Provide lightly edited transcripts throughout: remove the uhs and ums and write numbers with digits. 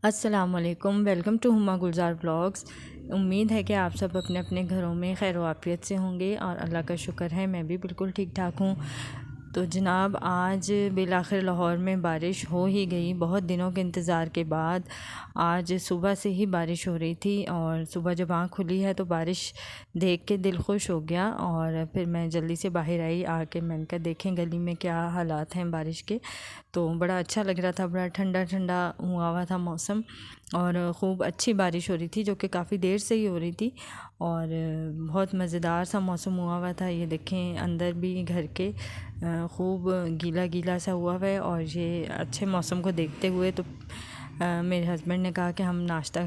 अस्सलामुअलैकुम, welcome to Huma Gulzar blogs. उम्मीद है कि आप सब अपने अपने घरों में खैर वाफ़ियत से होंगे और अल्लाह का शुक्र है मैं भी बिल्कुल ठीक ठाक हूँ। तो जनाब, आज बिलाखिर लाहौर में बारिश हो ही गई। बहुत दिनों के इंतज़ार के बाद आज सुबह से ही बारिश हो रही थी और सुबह जब आँख खुली है तो बारिश देख के दिल खुश हो गया। और फिर मैं जल्दी से बाहर आई, आके मैंने कहा देखें गली में क्या हालात हैं बारिश के। तो बड़ा अच्छा लग रहा था, बड़ा ठंडा ठंडा हुआ था मौसम और ख़ूब अच्छी बारिश हो रही थी जो कि काफ़ी देर से ही हो रही थी और बहुत मज़ेदार सा मौसम हुआ था। ये देखें अंदर भी घर के ख़ूब गीला गीला सा हुआ है। और ये अच्छे मौसम को देखते हुए तो मेरे हस्बैंड ने कहा कि हम नाश्ता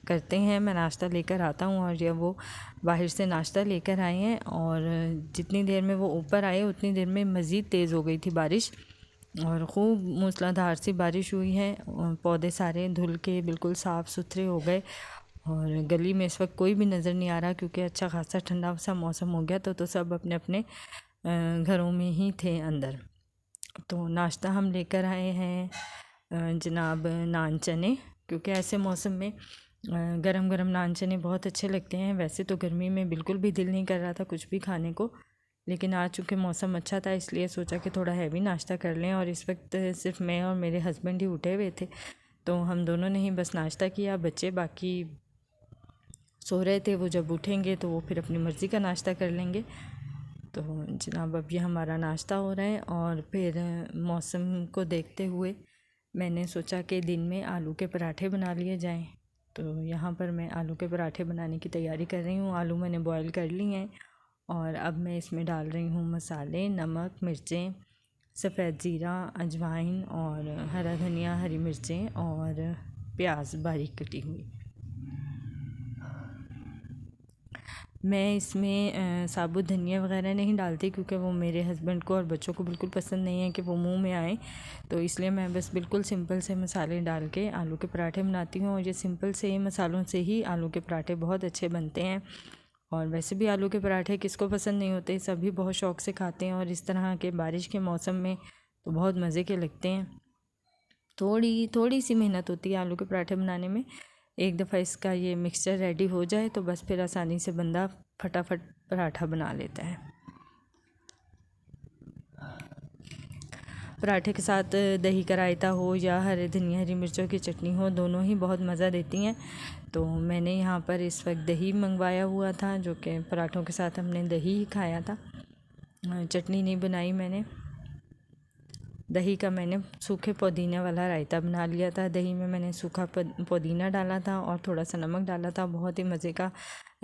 करते हैं, मैं नाश्ता लेकर आता हूँ। और ये वो बाहर से नाश्ता लेकर आए हैं और जितनी देर में वो ऊपर आए उतनी देर में मज़ीद तेज़ हो गई थी बारिश और ख़ूब मूसलाधार सी बारिश हुई है। पौधे सारे धुल के बिल्कुल साफ़ सुथरे हो गए और गली में इस वक्त कोई भी नज़र नहीं आ रहा क्योंकि अच्छा खासा ठंडा सा मौसम हो गया। तो सब अपने अपने घरों में ही थे अंदर। तो नाश्ता हम लेकर आए हैं जनाब नान चने, क्योंकि ऐसे मौसम में गरम गरम नान चने बहुत अच्छे लगते हैं। वैसे तो गर्मी में बिल्कुल भी दिल नहीं कर रहा था कुछ भी खाने को, लेकिन आज चूँकि मौसम अच्छा था इसलिए सोचा कि थोड़ा हैवी नाश्ता कर लें। और इस वक्त सिर्फ मैं और मेरे हस्बैंड ही उठे हुए थे, तो हम दोनों ने ही बस नाश्ता किया। बच्चे बाकी सो रहे थे, वो जब उठेंगे तो वो फिर अपनी मर्ज़ी का नाश्ता कर लेंगे। तो जनाब अब ये हमारा नाश्ता हो रहा है और फिर मौसम को देखते हुए मैंने सोचा कि दिन में आलू के पराठे बना लिए जाएं। तो यहाँ पर मैं आलू के पराठे बनाने की तैयारी कर रही हूँ। आलू मैंने बॉईल कर लिए हैं और अब मैं इसमें डाल रही हूँ मसाले, नमक, मिर्चें, सफ़ेद ज़ीरा, अजवाइन और हरा धनिया, हरी मिर्चें और प्याज बारीक कटी हुई। मैं इसमें साबुत धनिया वगैरह नहीं डालती क्योंकि वो मेरे हस्बैंड को और बच्चों को बिल्कुल पसंद नहीं है कि वो मुंह में आए। तो इसलिए मैं बस बिल्कुल सिंपल से मसाले डाल के आलू के पराठे बनाती हूँ और ये सिंपल से मसालों से ही आलू के पराठे बहुत अच्छे बनते हैं। और वैसे भी आलू के पराठे किसको पसंद नहीं होते, सभी बहुत शौक़ से खाते हैं और इस तरह के बारिश के मौसम में तो बहुत मज़े के लगते हैं। थोड़ी थोड़ी सी मेहनत होती है आलू के पराठे बनाने में। एक दफ़ा इसका ये मिक्सचर रेडी हो जाए तो बस फिर आसानी से बंदा फटाफट पराठा बना लेता है। पराठे के साथ दही का रायता हो या हरे धनिया हरी मिर्चों की चटनी हो, दोनों ही बहुत मज़ा देती हैं। तो मैंने यहाँ पर इस वक्त दही मंगवाया हुआ था जो कि पराठों के साथ हमने दही ही खाया था, चटनी नहीं बनाई मैंने। दही का मैंने सूखे पुदीने वाला रायता बना लिया था। दही में मैंने सूखा पुदीना डाला था और थोड़ा सा नमक डाला था। बहुत ही मज़े का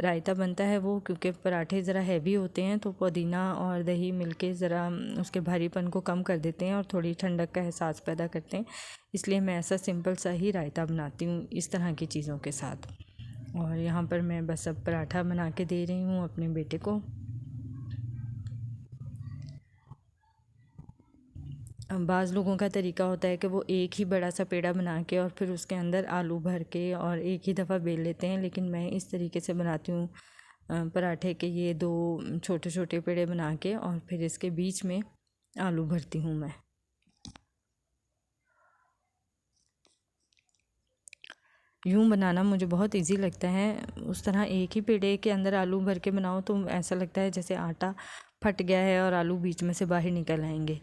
रायता बनता है वो, क्योंकि पराठे ज़रा हैवी होते हैं तो पुदीना और दही मिलके ज़रा उसके भारीपन को कम कर देते हैं और थोड़ी ठंडक का एहसास पैदा करते हैं। इसलिए मैं ऐसा सिंपल सा ही रायता बनाती हूँ इस तरह की चीज़ों के साथ। और यहाँ पर मैं बस अब पराठा बना के दे रही हूँ अपने बेटे को। बाज़ लोगों का तरीका होता है कि वो एक ही बड़ा सा पेड़ा बना के और फिर उसके अंदर आलू भर के और एक ही दफ़ा बेल लेते हैं, लेकिन मैं इस तरीके से बनाती हूँ पराठे के। ये दो छोटे छोटे पेड़े बना के और फिर इसके बीच में आलू भरती हूँ मैं। यूँ बनाना मुझे बहुत इजी लगता है। उस तरह एक ही पेड़े के अंदर आलू भर के बनाओ तो ऐसा लगता है जैसे आटा फट गया है और आलू बीच में से बाहर निकल आएंगे।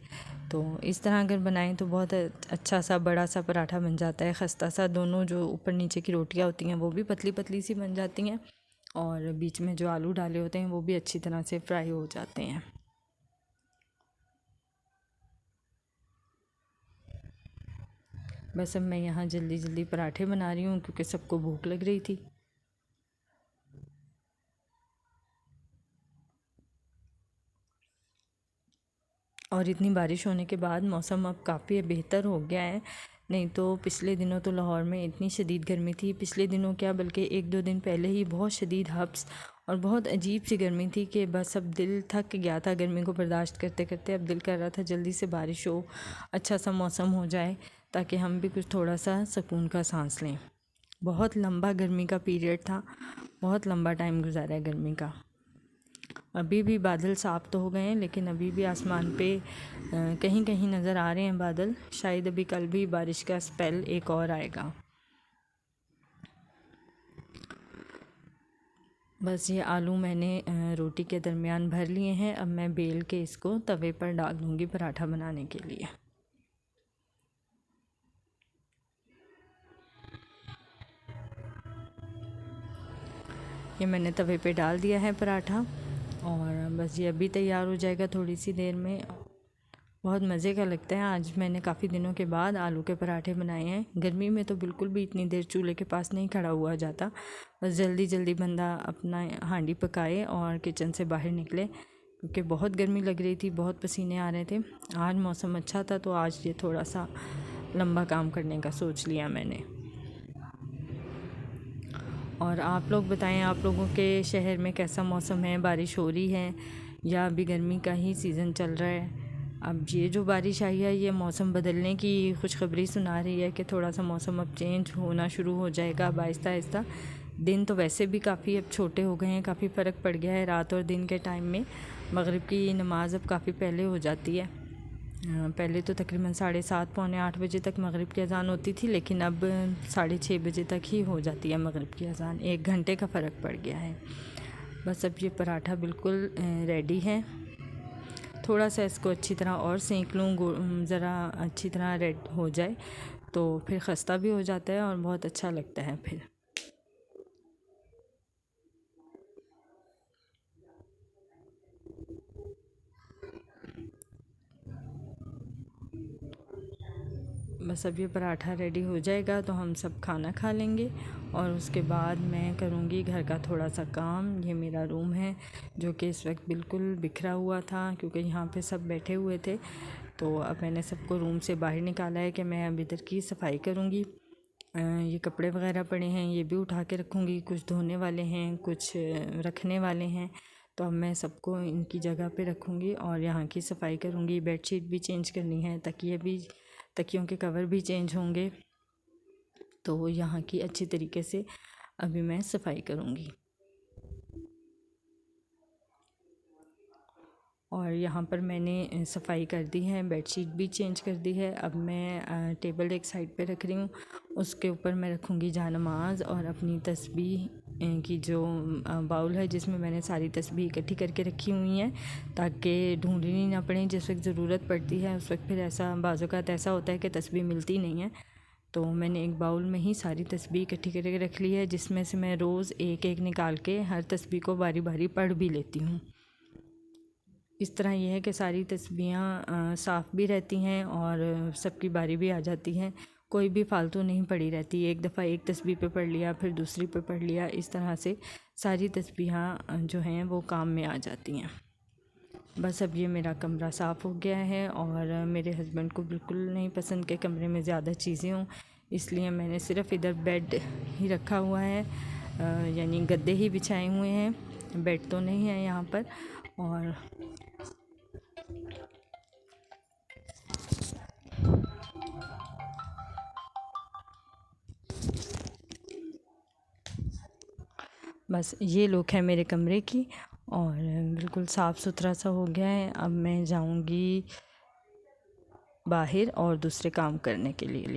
तो इस तरह अगर बनाएं तो बहुत अच्छा सा बड़ा सा पराठा बन जाता है, खस्ता सा। दोनों जो ऊपर नीचे की रोटियां होती हैं वो भी पतली पतली सी बन जाती हैं और बीच में जो आलू डाले होते हैं वो भी अच्छी तरह से फ्राई हो जाते हैं। बस अब मैं यहाँ जल्दी जल्दी पराठे बना रही हूँ क्योंकि सबको भूख लग रही थी। और इतनी बारिश होने के बाद मौसम अब काफ़ी बेहतर हो गया है। नहीं तो पिछले दिनों तो लाहौर में इतनी शदीद गर्मी थी। पिछले दिनों क्या बल्कि एक दो दिन पहले ही बहुत शदीद हब्स और बहुत अजीब सी गर्मी थी कि बस अब दिल थक गया था गर्मी को बर्दाश्त करते करते। अब दिल कर रहा था जल्दी से बारिश हो, अच्छा सा मौसम हो जाए ताकि हम भी कुछ थोड़ा सा सुकून का सांस लें। बहुत लंबा गर्मी का पीरियड था, बहुत लंबा टाइम गुजारा है गर्मी का। अभी भी बादल साफ़ तो हो गए हैं लेकिन अभी भी आसमान पे कहीं कहीं नज़र आ रहे हैं बादल। शायद अभी कल भी बारिश का स्पेल एक और आएगा। बस ये आलू मैंने रोटी के दरमियान भर लिए हैं। अब मैं बेल के इसको तवे पर डाल दूँगी पराठा बनाने के लिए। ये मैंने तवे पे डाल दिया है पराठा और बस ये अभी तैयार हो जाएगा थोड़ी सी देर में। बहुत मज़े का लगता है। आज मैंने काफ़ी दिनों के बाद आलू के पराठे बनाए हैं। गर्मी में तो बिल्कुल भी इतनी देर चूल्हे के पास नहीं खड़ा हुआ जाता। बस जल्दी जल्दी बंदा अपना हांडी पकाए और किचन से बाहर निकले, क्योंकि बहुत गर्मी लग रही थी, बहुत पसीने आ रहे थे। आज मौसम अच्छा था तो आज ये थोड़ा सा लंबा काम करने का सोच लिया मैंने। और आप लोग बताएं, आप लोगों के शहर में कैसा मौसम है? बारिश हो रही है या अभी गर्मी का ही सीज़न चल रहा है? अब ये जो बारिश आई है ये मौसम बदलने की खुशखबरी सुना रही है कि थोड़ा सा मौसम अब चेंज होना शुरू हो जाएगा अब आहिस्ता आहिस्ता। दिन तो वैसे भी काफ़ी अब छोटे हो गए हैं, काफ़ी फ़र्क पड़ गया है रात और दिन के टाइम में। मगरिब की नमाज़ अब काफ़ी पहले हो जाती है। पहले तो तकरीबन 7:30 पौने 8 बजे तक मगरिब की अज़ान होती थी, लेकिन अब 6:30 बजे तक ही हो जाती है मगरिब की अज़ान। 1 घंटे का फ़र्क पड़ गया है। बस अब ये पराठा बिल्कुल रेडी है। थोड़ा सा इसको अच्छी तरह और सेंक लूँ, ज़रा अच्छी तरह रेड हो जाए तो फिर खस्ता भी हो जाता है और बहुत अच्छा लगता है फिर। बस अब ये पराठा रेडी हो जाएगा तो हम सब खाना खा लेंगे और उसके बाद मैं करूँगी घर का थोड़ा सा काम। ये मेरा रूम है जो कि इस वक्त बिल्कुल बिखरा हुआ था, क्योंकि यहाँ पे सब बैठे हुए थे। तो अब मैंने सबको रूम से बाहर निकाला है कि मैं अब इधर की सफाई करूँगी। ये कपड़े वगैरह पड़े हैं ये भी उठा के रखूँगी, कुछ धोने वाले हैं, कुछ रखने वाले हैं। तो अब मैं सबको इनकी जगह पे रखूँगी और यहाँ की सफाई करूँगी। बेडशीट भी चेंज करनी है, तकियों के कवर भी चेंज होंगे। तो यहाँ की अच्छी तरीके से अभी मैं सफाई करूँगी। और यहाँ पर मैंने सफाई कर दी है, बेडशीट भी चेंज कर दी है। अब मैं टेबल एक साइड पे रख रही हूँ, उसके ऊपर मैं रखूँगी जानमाज़ और अपनी तस्बीह की जो बाउल है जिसमें मैंने सारी तस्बीह इकट्ठी करके रखी हुई हैं, ताकि ढूंढनी ना पड़े। जिस वक्त ज़रूरत पड़ती है उस वक्त फिर ऐसा बाज़ औक़ात ऐसा होता है कि तस्बीह मिलती नहीं है। तो मैंने एक बाउल में ही सारी तस्बीह इकट्ठी करके रख ली है, जिसमें से मैं रोज़ एक एक निकाल के हर तस्बीह को बारी बारी पढ़ भी लेती हूँ। इस तरह यह है कि सारी तस्बीहां साफ़ भी रहती हैं और सबकी बारी भी आ जाती है। कोई भी फालतू नहीं पड़ी रहती। एक दफ़ा एक तस्बीह पे पढ़ लिया, फिर दूसरी पे पढ़ लिया, इस तरह से सारी तस्बीहां जो हैं वो काम में आ जाती हैं। बस अब ये मेरा कमरा साफ़ हो गया है और मेरे हस्बैंड को बिल्कुल नहीं पसंद कि कमरे में ज़्यादा चीज़ें हों, इसलिए मैंने सिर्फ़ इधर बेड ही रखा हुआ है, यानी गद्दे ही बिछाए हुए हैं, बेड तो नहीं है यहाँ पर। और बस ये लुक है मेरे कमरे की और बिल्कुल साफ़ सुथरा सा हो गया है। अब मैं जाऊंगी बाहर और दूसरे काम करने के लिए।